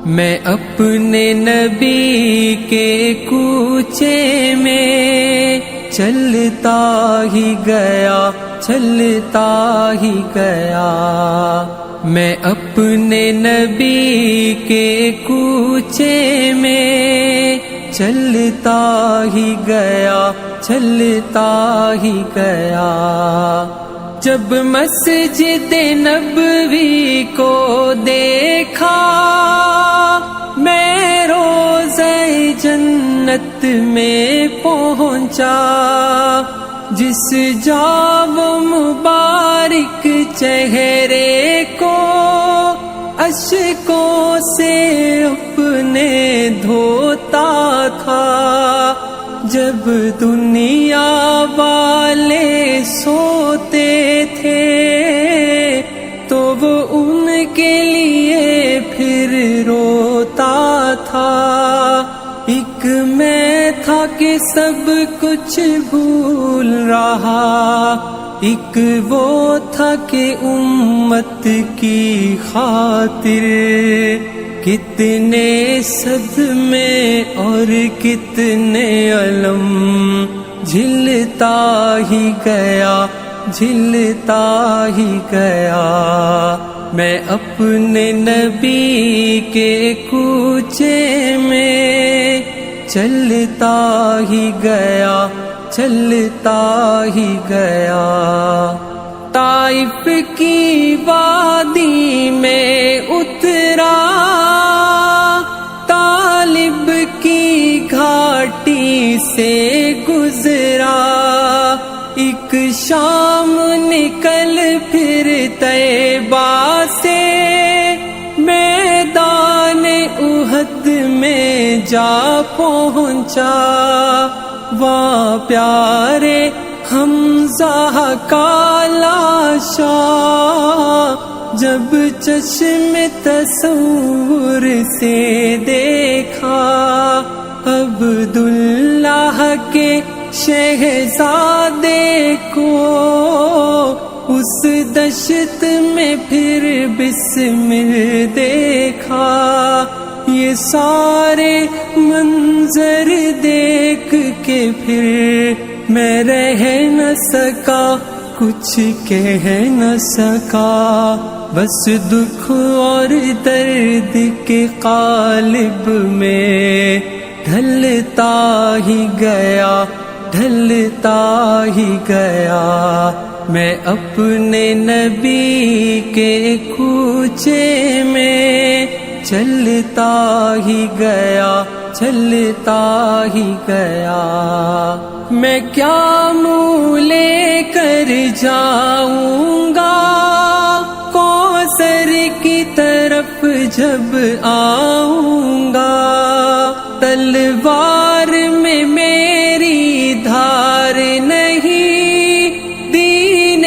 میں اپنے نبی کے کوچے میں چلتا ہی گیا، چلتا ہی گیا۔ میں اپنے نبی کے کوچے میں چلتا ہی گیا، چلتا ہی گیا۔ جب مسجد نبوی کو دیکھا، میں روضہ جنت میں پہنچا، جس جاو مبارک چہرے کو اشکوں سے اپنے دھوتا تھا۔ جب دنیا والے سوتے تھے تو وہ ان کے لیے پھر روتا تھا۔ ایک میں تھا کہ سب کچھ بھول رہا، ایک وہ تھا کہ امت کی خاطر کتنے صدمے اور کتنے علم جھلتا ہی گیا، جھلتا ہی گیا۔ میں اپنے نبی کے کوچے میں چلتا ہی گیا، چلتا ہی گیا۔ طائف کی وادی میں اترا، طالب کی گھاٹی سے گزرا۔ ایک شام نکل پھر طیبہ سے میدان احد میں جا پہنچا۔ وہاں پیارے حمزہ کا لاشا جب چشم تصور سے دیکھا، عبداللہ کے شہزادے کو اس دشت میں پھر بسمل دیکھا۔ یہ سارے منظر دیکھ کے پھر میں رہ نہ سکا، کچھ کہہ نہ سکا، بس دکھ اور درد کے قالب میں ڈھلتا ہی گیا، ڈھلتا ہی گیا۔ میں اپنے نبی کے کوچے میں چلتا ہی گیا، چلتا ہی گیا۔ میں کیا منہ لے کر جاؤں گا کوثر کی طرف جب آؤں گا؟ تلوار میں میری دھار نہیں، دین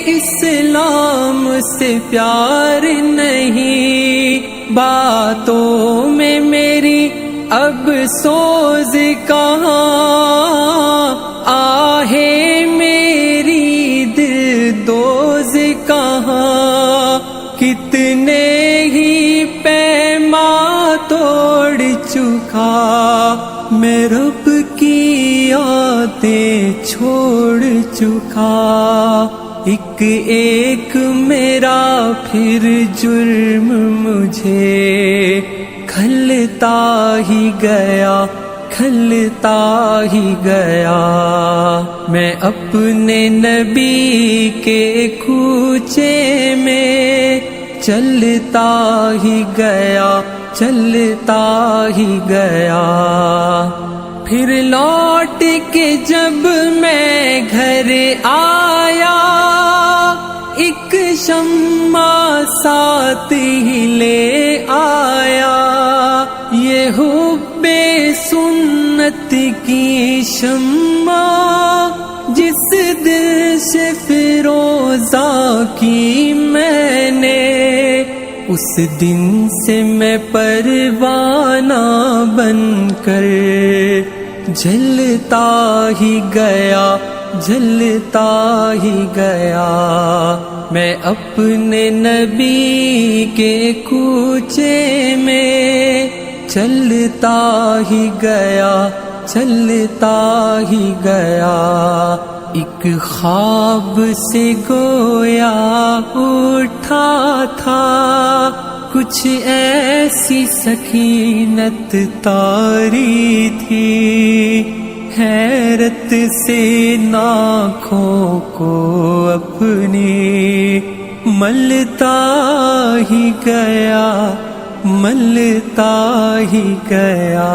اسلام سے پیار نہیں، باتوں میں میری اب سوز کہاں، آہے میری دل دوز کہاں، کتنے ہی پیما توڑ چکا، میں رب کی یادیں چھوڑ چکا۔ ایک ایک میرا پھر جرم مجھے کھلتا ہی گیا، کھلتا ہی گیا۔ میں اپنے نبی کے کوچے میں چلتا ہی گیا، چلتا ہی گیا۔ پھر لوٹ کے جب میں گھر آیا، ایک شمع ساتھ ہی لے آیا، یہ حب سنت کی شمع جس دل سے فیروزہ کی میں نے، اس دن سے میں پروانہ بن کر جلتا ہی گیا، جلتا ہی گیا۔ میں اپنے نبی کے کوچے میں چلتا ہی گیا، چلتا ہی گیا، ایک خواب سے گویا اٹھا تھا، کچھ ایسی سکینت طاری تھی، حیرت سے آنکھوں کو اپنی ملتا ہی گیا، ملتا ہی گیا۔